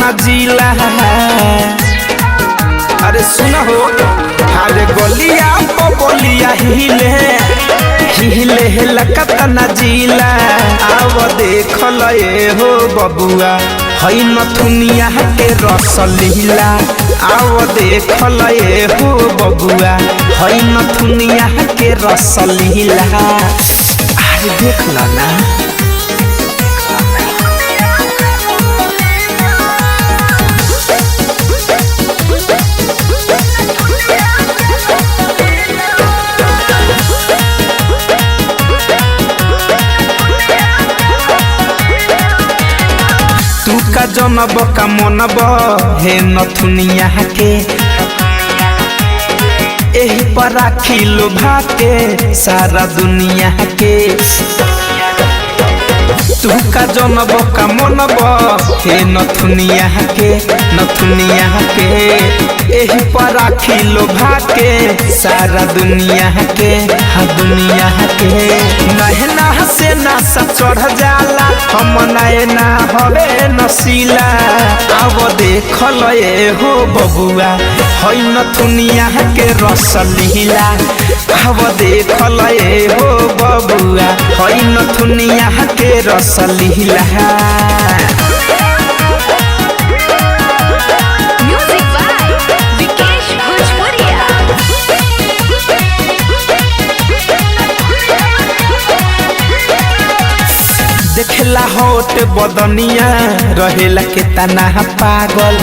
न जिला। अरे सुना हो, अरे गोलिया बोलिया हिले हिले लकत न जिला। आव देख ले हो बबुआ हई नथुनिया के रस लीला। आव देख ले हो बबुआ हई नथुनिया के रस लीला। अरे देख ला ना तू का जनब का मनब हे नथुनिया के। एही पर राखिलो भाके सारा दुनिया के। तू का जनब का मनब हे नथुनिया के नथुनिया के। एही पर राखिलो भाके सारा दुनिया के हाँ दुनिया के। नहना से ना चढ़ जाला हम नैना हवे नसीला। आव देख ले हो बबुआ हई नथुनिया के रस लीला। आव देख ले हो बबुआ हई नथुनिया के रस लीला। देखला होट बदनिया रहेला के तना पागल।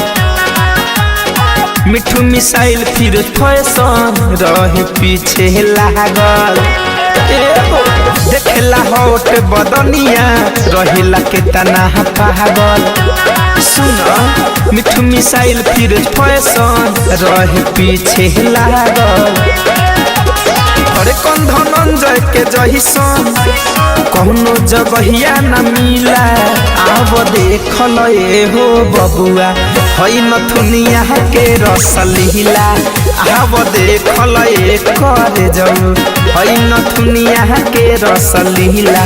मिठू मिसाइल फिर फैशन रहे पीछे लागल। देखला होट बदनिया रहेला के तना पागल। सुन मिठू मिसाइल फिर फैशन रहे पीछे लागल। अरे कौन धनंजय के जहिसन कौनो जगहिया न मिला। आव देख ले हो बबुआ हई नथुनिया के रस लीला। आव देख ले करे जाऊ हई नथुनिया के रस लीला।